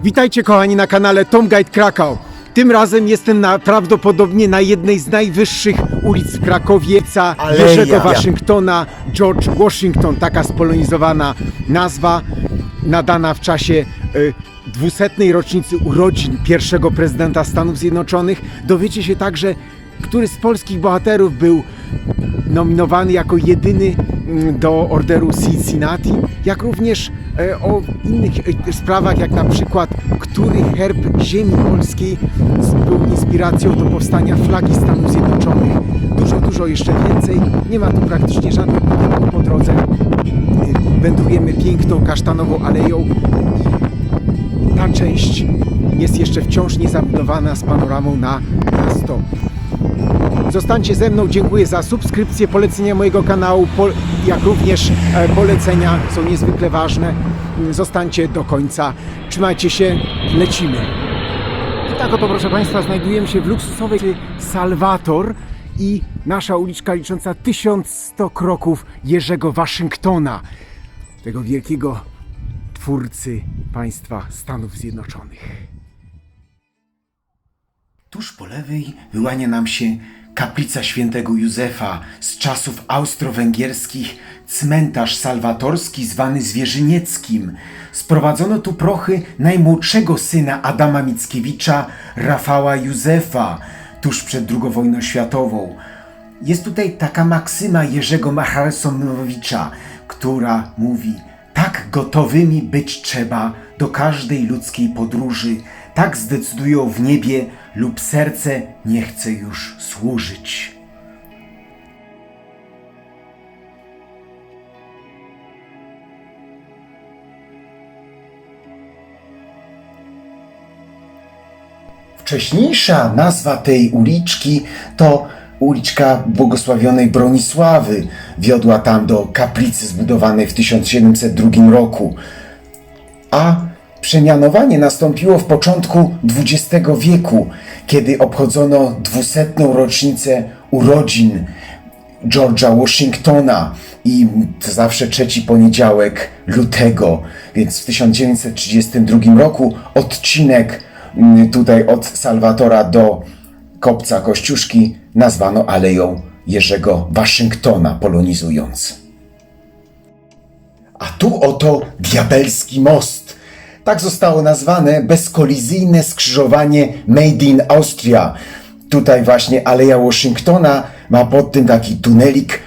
Witajcie kochani na kanale Tom Guide Krakau. Tym razem jestem prawdopodobnie na jednej z najwyższych ulic w Krakowie, Jerzego Waszyngtona, George Washington, taka spolonizowana nazwa nadana w czasie 200. rocznicy urodzin pierwszego prezydenta Stanów Zjednoczonych. Dowiecie się także, który z polskich bohaterów był nominowany jako jedyny do orderu Cincinnati, jak również o innych sprawach, jak na przykład, który herb ziemi polskiej był inspiracją do powstania flagi Stanów Zjednoczonych. Dużo jeszcze więcej. Nie ma tu praktycznie żadnych budynków po drodze. Wędrujemy piękną kasztanową aleją i ta część jest jeszcze wciąż niezabudowana z panoramą na miasto. Zostańcie ze mną, dziękuję za subskrypcję, polecenia mojego kanału, jak również polecenia są niezwykle ważne. Zostańcie do końca, trzymajcie się, lecimy. I tak oto, proszę Państwa, znajdujemy się w luksusowej Salvator i nasza uliczka licząca 1100 kroków Jerzego Waszyngtona, tego wielkiego twórcy państwa Stanów Zjednoczonych. Tuż po lewej wyłania nam się kaplica świętego Józefa z czasów austro-węgierskich, cmentarz salwatorski zwany Zwierzynieckim. Sprowadzono tu prochy najmłodszego syna Adama Mickiewicza, Rafała Józefa, tuż przed II wojną światową. Jest tutaj taka maksyma Jerzego Macharysonowicza, która mówi: tak gotowymi być trzeba do każdej ludzkiej podróży, tak zdecydują w niebie lub serce nie chce już służyć. Wcześniejsza nazwa tej uliczki to uliczka błogosławionej Bronisławy. Wiodła tam do kaplicy zbudowanej w 1702 roku. A przemianowanie nastąpiło w początku XX wieku, kiedy obchodzono 200. rocznicę urodzin George'a Washingtona i to zawsze trzeci poniedziałek lutego, więc w 1932 roku odcinek tutaj od Salwatora do kopca Kościuszki nazwano Aleją Jerzego Waszyngtona, polonizując. A tu oto Diabelski Most. Tak zostało nazwane bezkolizyjne skrzyżowanie Made in Austria. Tutaj właśnie Aleja Washingtona ma pod tym taki tunelik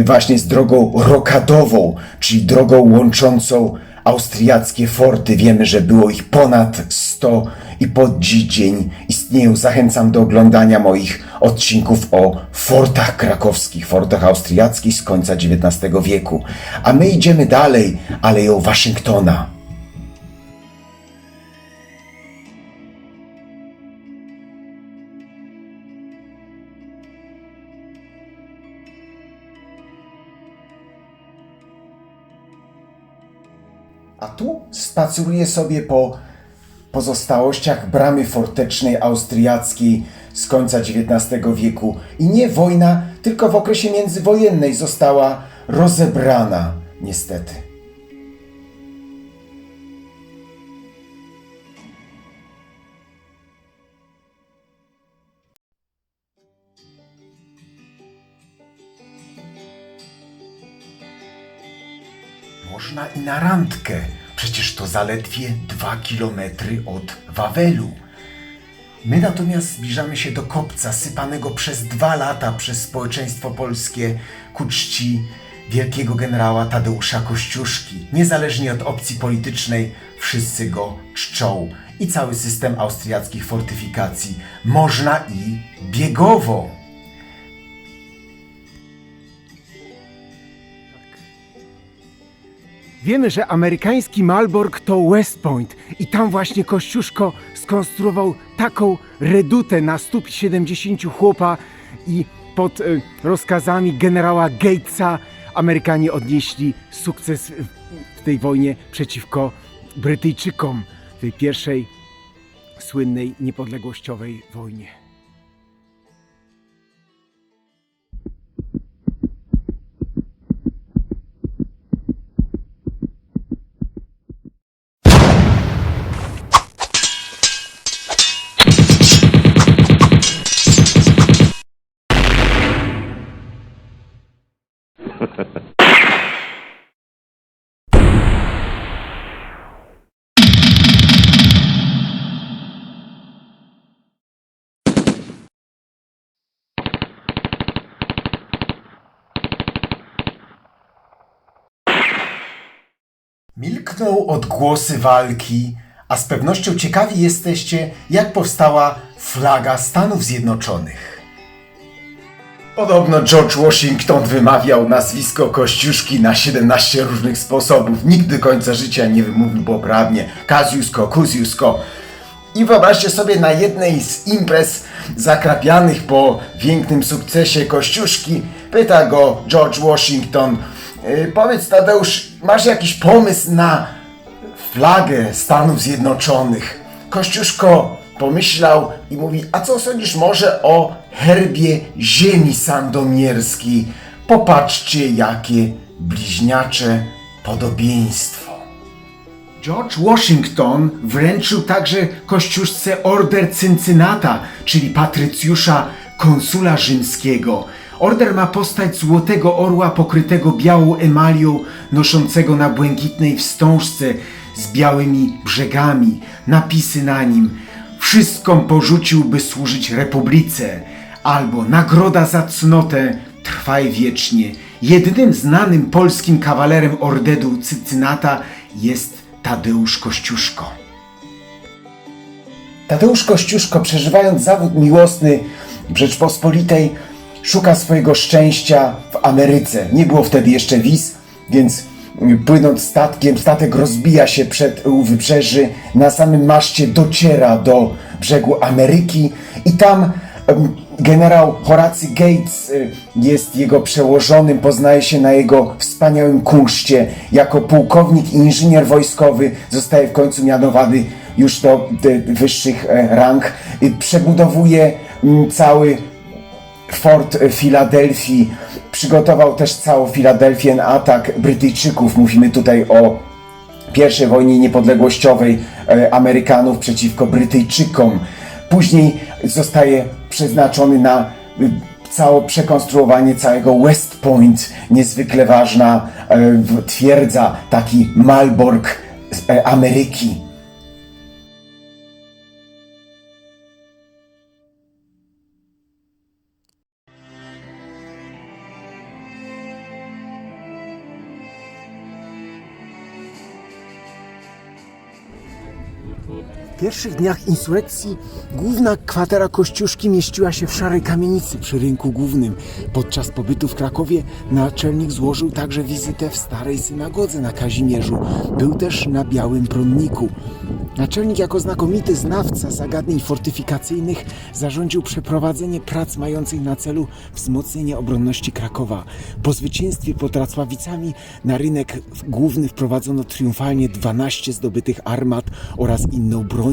właśnie z drogą rokadową, czyli drogą łączącą austriackie forty. Wiemy, że było ich ponad 100 i po dziś dzień istnieją. Zachęcam do oglądania moich odcinków o fortach krakowskich, fortach austriackich z końca XIX wieku. A my idziemy dalej Aleją Waszyngtona. A tu spaceruję sobie po pozostałościach bramy fortecznej austriackiej z końca XIX wieku. I nie wojna, tylko w okresie międzywojennej została rozebrana, niestety. Można i na randkę. Przecież to zaledwie 2 kilometry od Wawelu. My natomiast zbliżamy się do kopca sypanego przez 2 lata przez społeczeństwo polskie ku czci wielkiego generała Tadeusza Kościuszki. Niezależnie od opcji politycznej, wszyscy go czczą. I cały system austriackich fortyfikacji. Można i biegowo. Wiemy, że amerykański Malbork to West Point i tam właśnie Kościuszko skonstruował taką redutę na 170 chłopa i pod rozkazami generała Gatesa Amerykanie odnieśli sukces w tej wojnie przeciwko Brytyjczykom, w tej pierwszej słynnej niepodległościowej wojnie. Milkną odgłosy walki, a z pewnością ciekawi jesteście, jak powstała flaga Stanów Zjednoczonych. Podobno George Washington wymawiał nazwisko Kościuszki na 17 różnych sposobów. Nikt do końca życia nie wymówił poprawnie. Kosciuszko. I wyobraźcie sobie, na jednej z imprez zakrapianych po pięknym sukcesie Kościuszki pyta go George Washington: powiedz, Tadeusz, masz jakiś pomysł na flagę Stanów Zjednoczonych? Kościuszko pomyślał i mówi: a co sądzisz może o herbie ziemi sandomierskiej? Popatrzcie, jakie bliźniacze podobieństwo. George Washington wręczył także Kościuszce order Cyncynata, czyli patrycjusza konsula rzymskiego. Order ma postać złotego orła pokrytego białą emalią, noszącego na błękitnej wstążce z białymi brzegami. Napisy na nim: wszystkom porzucił, by służyć republice, albo nagroda za cnotę, trwaj wiecznie. Jedynym znanym polskim kawalerem orderu Cyncynata jest Tadeusz Kościuszko. Tadeusz Kościuszko, przeżywając zawód miłosny w Rzeczpospolitej, szuka swojego szczęścia w Ameryce. Nie było wtedy jeszcze wiz, więc płynąc statkiem, statek rozbija się u wybrzeży. Na samym maszcie dociera do brzegu Ameryki i tam generał Horacy Gates jest jego przełożonym, poznaje się na jego wspaniałym kunszcie. Jako pułkownik i inżynier wojskowy zostaje w końcu mianowany już do wyższych rang. Przebudowuje cały fort Filadelfii, przygotował też całą Filadelfię na atak Brytyjczyków. Mówimy tutaj o I wojnie niepodległościowej Amerykanów przeciwko Brytyjczykom. Później zostaje przeznaczony na przekonstruowanie całego West Point, niezwykle ważna twierdza, taki Malbork Ameryki. W pierwszych dniach insurekcji główna kwatera Kościuszki mieściła się w Szarej Kamienicy przy rynku głównym. Podczas pobytu w Krakowie naczelnik złożył także wizytę w Starej Synagodze na Kazimierzu. Był też na Białym Bronniku. Naczelnik jako znakomity znawca zagadnień fortyfikacyjnych zarządził przeprowadzenie prac mających na celu wzmocnienie obronności Krakowa. Po zwycięstwie pod Racławicami na rynek główny wprowadzono triumfalnie 12 zdobytych armat oraz inną broń,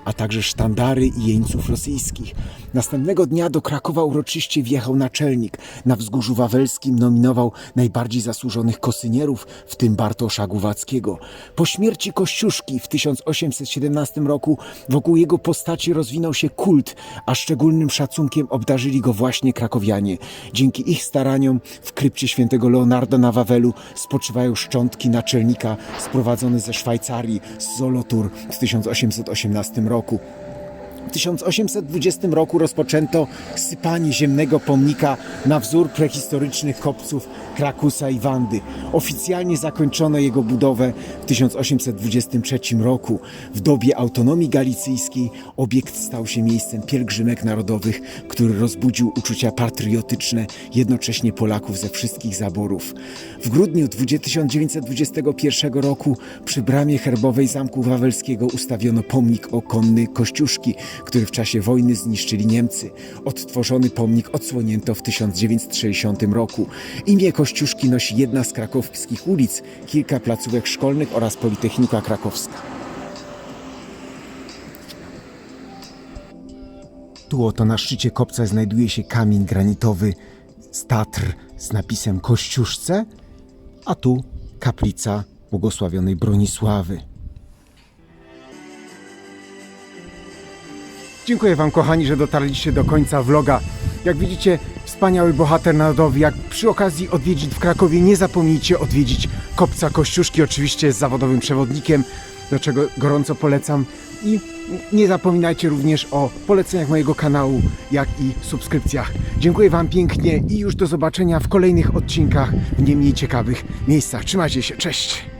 a także sztandary i jeńców rosyjskich. Następnego dnia do Krakowa uroczyście wjechał naczelnik. Na Wzgórzu Wawelskim nominował najbardziej zasłużonych kosynierów, w tym Bartosza Głowackiego. Po śmierci Kościuszki w 1817 roku wokół jego postaci rozwinął się kult, a szczególnym szacunkiem obdarzyli go właśnie krakowianie. Dzięki ich staraniom w krypcie świętego Leonarda na Wawelu spoczywają szczątki naczelnika sprowadzone ze Szwajcarii, z Solothurn w 1818 roku. W 1820 roku rozpoczęto sypanie ziemnego pomnika na wzór prehistorycznych kopców Krakusa i Wandy. Oficjalnie zakończono jego budowę w 1823 roku. W dobie autonomii galicyjskiej obiekt stał się miejscem pielgrzymek narodowych, który rozbudził uczucia patriotyczne jednocześnie Polaków ze wszystkich zaborów. W grudniu 1921 roku przy bramie herbowej Zamku Wawelskiego ustawiono pomnik okonny Kościuszki, który w czasie wojny zniszczyli Niemcy. Odtworzony pomnik odsłonięto w 1960 roku. Imię Kościuszki nosi jedna z krakowskich ulic, kilka placówek szkolnych oraz Politechnika Krakowska. Tu oto na szczycie kopca znajduje się kamień granitowy z Tatr z napisem Kościuszce, a tu kaplica błogosławionej Bronisławy. Dziękuję Wam, kochani, że dotarliście do końca vloga. Jak widzicie, wspaniały bohater narodowy. Jak przy okazji odwiedzić w Krakowie, nie zapomnijcie odwiedzić kopca Kościuszki, oczywiście z zawodowym przewodnikiem, do czego gorąco polecam. I nie zapominajcie również o poleceniach mojego kanału, jak i subskrypcjach. Dziękuję Wam pięknie i już do zobaczenia w kolejnych odcinkach w nie mniej ciekawych miejscach. Trzymajcie się, cześć!